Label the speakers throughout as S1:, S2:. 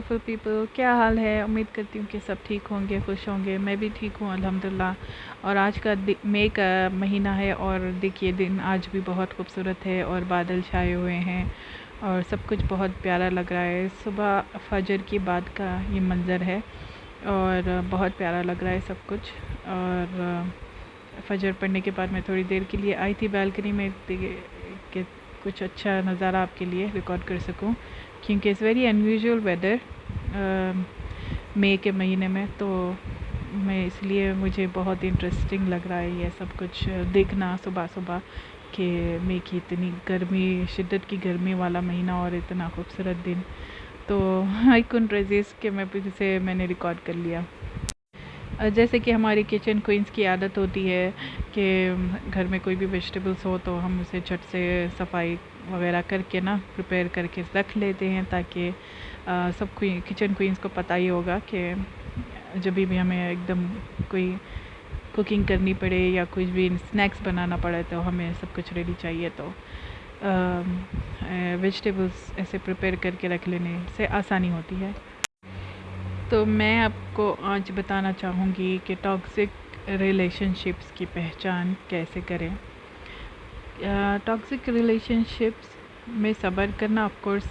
S1: Beautiful people, क्या हाल है? उम्मीद करती हूँ कि सब ठीक होंगे, खुश होंगे। मैं भी ठीक हूँ अल्हम्दुलिल्लाह। और आज का मई का महीना है और देखिए दिन आज भी बहुत खूबसूरत है और बादल छाए हुए हैं और सब कुछ बहुत प्यारा लग रहा है। सुबह फजर की बाद का ये मंज़र है और बहुत प्यारा लग रहा है सब कुछ। और फजर पढ़ने के बाद मैं थोड़ी देर के लिए आई थी बालकनी में कि कुछ अच्छा नज़ारा आपके लिए रिकॉर्ड कर सकूं, क्योंकि इट्स वेरी अनयूजुअल वेदर मई के महीने में। तो मैं इसलिए मुझे बहुत इंटरेस्टिंग लग रहा है ये सब कुछ देखना सुबह सुबह कि मई की इतनी गर्मी, शिद्दत की गर्मी वाला महीना और इतना खूबसूरत दिन। तो आई कुडंट रेजिस्ट कि मैं फिर से मैंने रिकॉर्ड कर लिया। जैसे कि हमारी किचन क्वींस की आदत होती है कि घर में कोई भी वेजिटेबल्स हो तो हम उसे झट से सफाई वगैरह करके ना प्रिपेयर करके रख लेते हैं, ताकि सब किचन क्वींस को पता ही होगा कि जब भी हमें एकदम कोई कुकिंग करनी पड़े या कुछ भी स्नैक्स बनाना पड़े तो हमें सब कुछ रेडी चाहिए। तो वेजिटेबल्स ऐसे प्रिपेयर करके रख लेने से आसानी होती है। तो मैं आपको आज बताना चाहूँगी कि टॉक्सिक रिलेशनशिप्स की पहचान कैसे करें। टॉक्सिक रिलेशनशिप्स में सब्र करना ऑफ कोर्स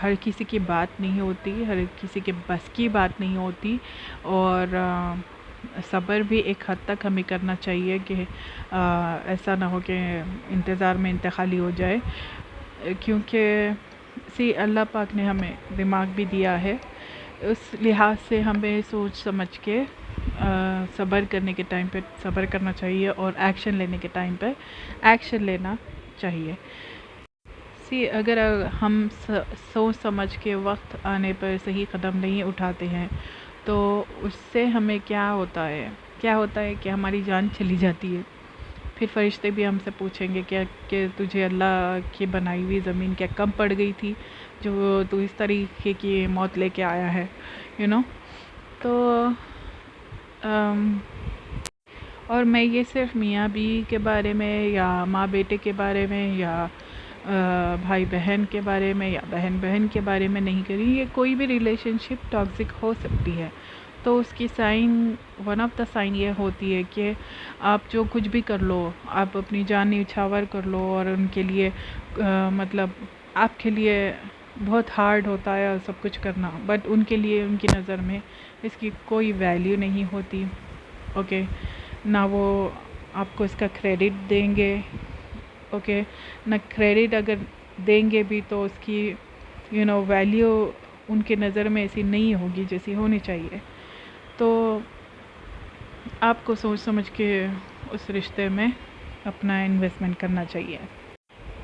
S1: हर किसी की बात नहीं होती, हर किसी के बस की बात नहीं होती। और सब्र भी एक हद तक हमें करना चाहिए कि ऐसा ना हो कि इंतज़ार में इंतकाली हो जाए, क्योंकि अल्लाह पाक ने हमें दिमाग भी दिया है। उस लिहाज से हमें सोच समझ के सब्र करने के टाइम पे सब्र करना चाहिए और एक्शन लेने के टाइम पे एक्शन लेना चाहिए। अगर हम सोच समझ के वक्त आने पर सही कदम नहीं उठाते हैं तो उससे हमें क्या होता है कि हमारी जान चली जाती है। फिर फरिश्ते भी हमसे पूछेंगे क्या कि तुझे अल्लाह की बनाई हुई ज़मीन क्या कम पड़ गई थी जो तू इस तरीके की मौत लेके आया है, यू नो। तो और मैं ये सिर्फ मियाँ बीवी के बारे में या माँ बेटे के बारे में या भाई बहन के बारे में या बहन बहन के बारे में नहीं करी। ये कोई भी रिलेशनशिप टॉक्सिक हो सकती है। तो उसकी sign, one of the sign ये होती है कि आप जो कुछ भी कर लो, आप अपनी जान न्यौछावर कर लो और उनके लिए मतलब आपके लिए बहुत हार्ड होता है सब कुछ करना, बट उनके लिए उनकी नज़र में इसकी कोई वैल्यू नहीं होती। ओके, ना वो आपको इसका क्रेडिट देंगे। ओके, ना क्रेडिट अगर देंगे भी तो उसकी वैल्यू उनके नज़र में ऐसी नहीं होगी जैसी होनी चाहिए। तो आपको सोच समझ के उस रिश्ते में अपना इन्वेस्टमेंट करना चाहिए।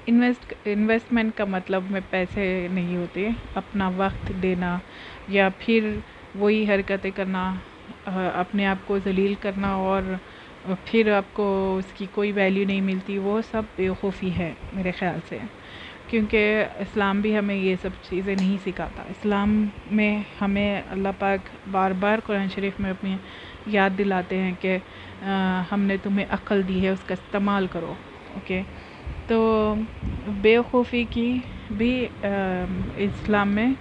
S1: इन्वेस्टमेंट का मतलब में पैसे नहीं होते, अपना वक्त देना या फिर वही हरकतें करना, अपने आप को ज़लील करना और फिर आपको उसकी कोई वैल्यू नहीं मिलती, वो सब बेवकूफ़ी है मेरे ख़्याल से। क्योंकि इस्लाम भी हमें ये सब चीज़ें नहीं सिखाता। इस्लाम में हमें अल्लाह पाक बार बार कुरान शरीफ में अपनी याद दिलाते हैं कि हमने तुम्हें अक्ल दी है, उसका इस्तेमाल करो। ओके, तो बेवकूफ़ी की भी इस्लाम में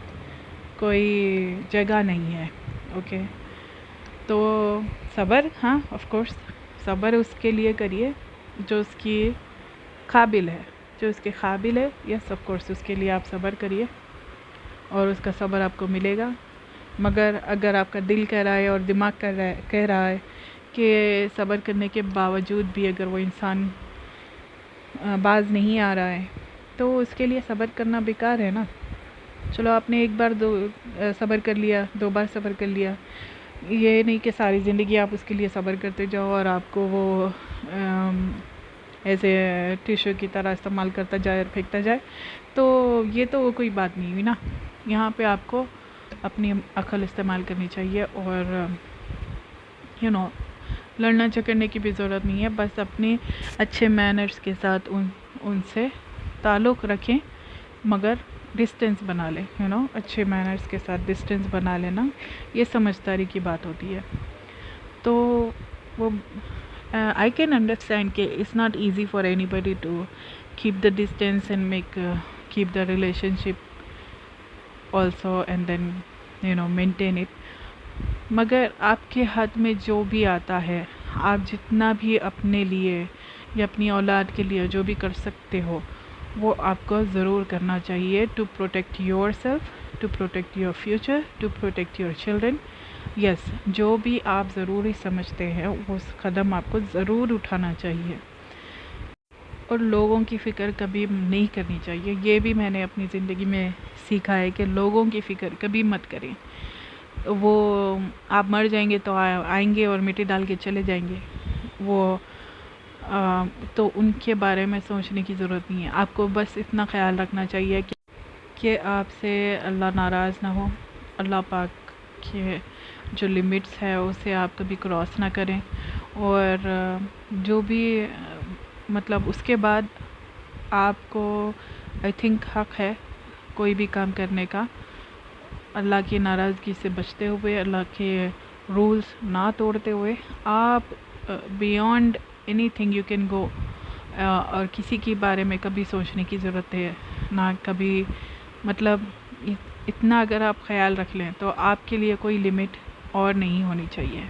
S1: कोई जगह नहीं है। ओके, तो सब्र, हाँ ऑफ कोर्स सब्र उसके लिए करिए जो उसकी काबिल है, जो उसके काबिल है। यस ऑफ कोर्स उसके लिए आप सब्र करिए और उसका सब्र आपको मिलेगा। मगर अगर आपका दिल कह रहा है और दिमाग कह रहा है कि सब्र करने के बावजूद भी अगर वो इंसान बाज नहीं आ रहा है तो उसके लिए सब्र करना बेकार है ना। चलो आपने एक बार सब्र कर लिया, 2 बार सब्र कर लिया, ये नहीं कि सारी ज़िंदगी आप उसके लिए सब्र करते जाओ और आपको वो ऐसे टिश्यू की तरह इस्तेमाल करता जाए और फेंकता जाए। तो ये तो कोई बात नहीं हुई ना। यहाँ पे आपको अपनी अक्ल इस्तेमाल करनी चाहिए और लड़ना झगड़ने की भी ज़रूरत नहीं है। बस अपने अच्छे मैनर्स के साथ उनसे ताल्लुक़ रखें, मगर डिस्टेंस बना लें। अच्छे मैनर्स के साथ डिस्टेंस बना लेना ये समझदारी की बात होती है। तो वो I can understand कि it's not easy for anybody to keep the distance and keep the relationship also and then maintain it. मगर आपके हाथ में जो भी आता है, आप जितना भी अपने लिए या अपनी औलाद के लिए जो भी कर सकते हो, वो आपको ज़रूर करना चाहिए, to protect yourself, to protect your future, to protect your children. Yes, जो भी आप ज़रूरी समझते हैं वो कदम आपको ज़रूर उठाना चाहिए। और लोगों की फ़िक्र कभी नहीं करनी चाहिए। ये भी मैंने अपनी ज़िंदगी में सीखा है कि लोगों की फ़िक्र कभी मत करें। वो आप मर जाएंगे तो आएंगे और मिट्टी डाल के चले जाएंगे। वो तो उनके बारे में सोचने की ज़रूरत नहीं है। आपको बस इतना ख्याल रखना चाहिए कि आपसे अल्लाह नाराज़ ना हो, अल्लाह पाक के जो लिमिट्स है उसे आप कभी क्रॉस ना करें। और जो भी मतलब उसके बाद आपको आई थिंक हक़ है कोई भी काम करने का, अल्लाह की नाराज़गी से बचते हुए, अल्लाह के रूल्स ना तोड़ते हुए। आप beyond anything you can go, और किसी के बारे में कभी सोचने की ज़रूरत है ना कभी। मतलब इतना अगर आप ख्याल रख लें तो आपके लिए कोई लिमिट और नहीं होनी चाहिए।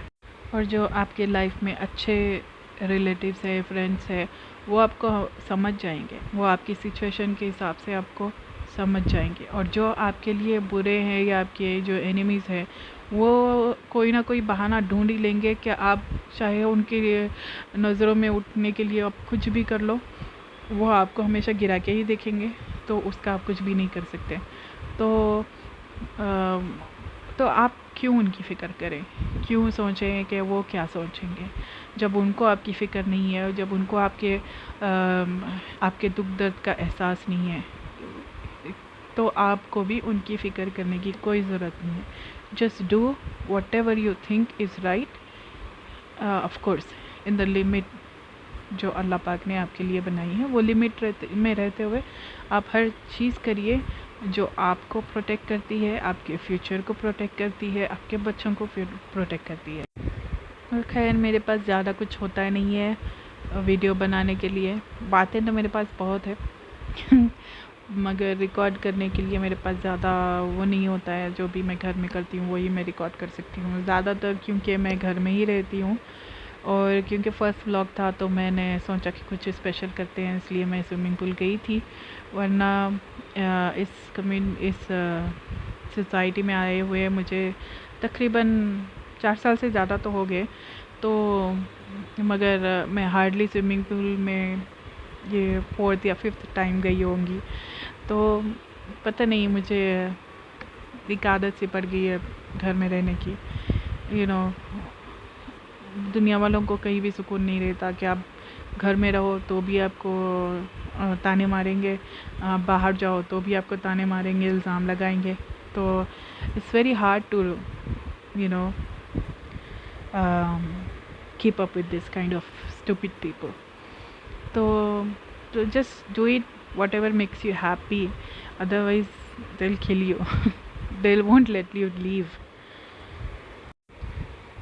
S1: और जो आपके लाइफ में अच्छे रिलेटिव्स है, फ्रेंड्स है, वो आपको समझ जाएंगे, वो आपकी सिचुएशन के हिसाब से आपको समझ जाएंगे। और जो आपके लिए बुरे हैं या आपके जो एनिमीज़ हैं, वो कोई ना कोई बहाना ढूंढ ही लेंगे कि आप चाहे उनके नज़रों में उठने के लिए आप कुछ भी कर लो, वो आपको हमेशा गिरा के ही देखेंगे, तो उसका आप कुछ भी नहीं कर सकते। तो आप क्यों उनकी फ़िक्र करें, क्यों सोचें कि वो क्या सोचेंगे, जब उनको आपकी फ़िक्र नहीं है, जब उनको आपके दुख दर्द का एहसास नहीं है, तो आपको भी उनकी फ़िक्र करने की कोई ज़रूरत नहीं है। Just do what ever you think is right, of course in the limit जो अल्लाह पाक ने आपके लिए बनाई है, वो लिमिट में रहते हुए आप हर चीज़ करिए जो आपको प्रोटेक्ट करती है, आपके फ्यूचर को प्रोटेक्ट करती है, आपके बच्चों को प्रोटेक्ट करती है। और खैर मेरे पास ज़्यादा कुछ होता है नहीं है वीडियो बनाने के लिए, बातें तो मेरे पास बहुत है मगर रिकॉर्ड करने के लिए मेरे पास ज़्यादा वो नहीं होता है। जो भी मैं घर में करती हूँ वही मैं रिकॉर्ड कर सकती हूँ ज़्यादातर, क्योंकि मैं घर में ही रहती हूँ। और क्योंकि फ़र्स्ट व्लॉग था तो मैंने सोचा कि कुछ स्पेशल करते हैं, इसलिए मैं स्विमिंग पूल गई थी। वरना इस सोसाइटी में आए हुए मुझे तकरीबन 4 साल से ज़्यादा तो हो गए, तो मगर मैं हार्डली स्विमिंग पूल में ये 4th या 5th टाइम गई होंगी। तो पता नहीं, मुझे एक आदत सी पड़ गई है घर में रहने की। दुनिया वालों को कहीं भी सुकून नहीं रहता कि आप घर में रहो तो भी आपको ताने मारेंगे, बाहर जाओ तो भी आपको ताने मारेंगे, इल्ज़ाम लगाएंगे। तो it's very hard to keep up with this kind of stupid people. तो just do it whatever makes you happy, otherwise they'll kill you they won't let you leave।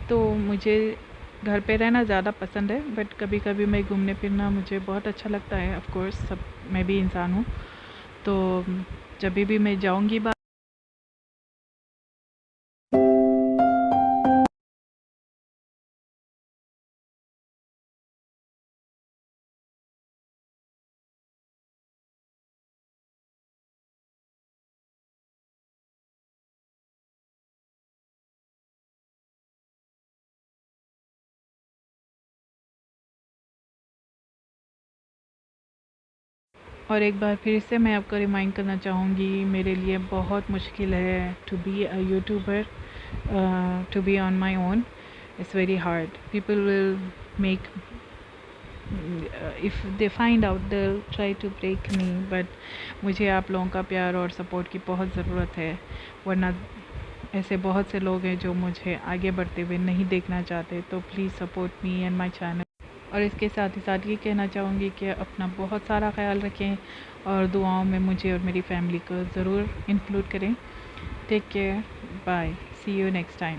S1: तो मुझे घर पे रहना ज़्यादा पसंद है, बट कभी कभी मैं घूमने फिरना मुझे बहुत अच्छा लगता है। ऑफ कोर्स सब मैं भी इंसान हूँ, तो जब भी मैं जाऊँगी और एक बार फिर से मैं आपको रिमाइंड करना चाहूँगी, मेरे लिए बहुत मुश्किल है to be a YouTuber, to be on my own. It's very hard. People will make if they find out they try to break me, but मुझे आप लोगों का प्यार और सपोर्ट की बहुत ज़रूरत है। वरना ऐसे बहुत से लोग हैं जो मुझे आगे बढ़ते हुए नहीं देखना चाहते। तो please support me and my channel. और इसके साथ ही साथ ये कहना चाहूँगी कि अपना बहुत सारा ख्याल रखें और दुआओं में मुझे और मेरी फैमिली को ज़रूर इंक्लूड करें। Take care, bye, see you next time.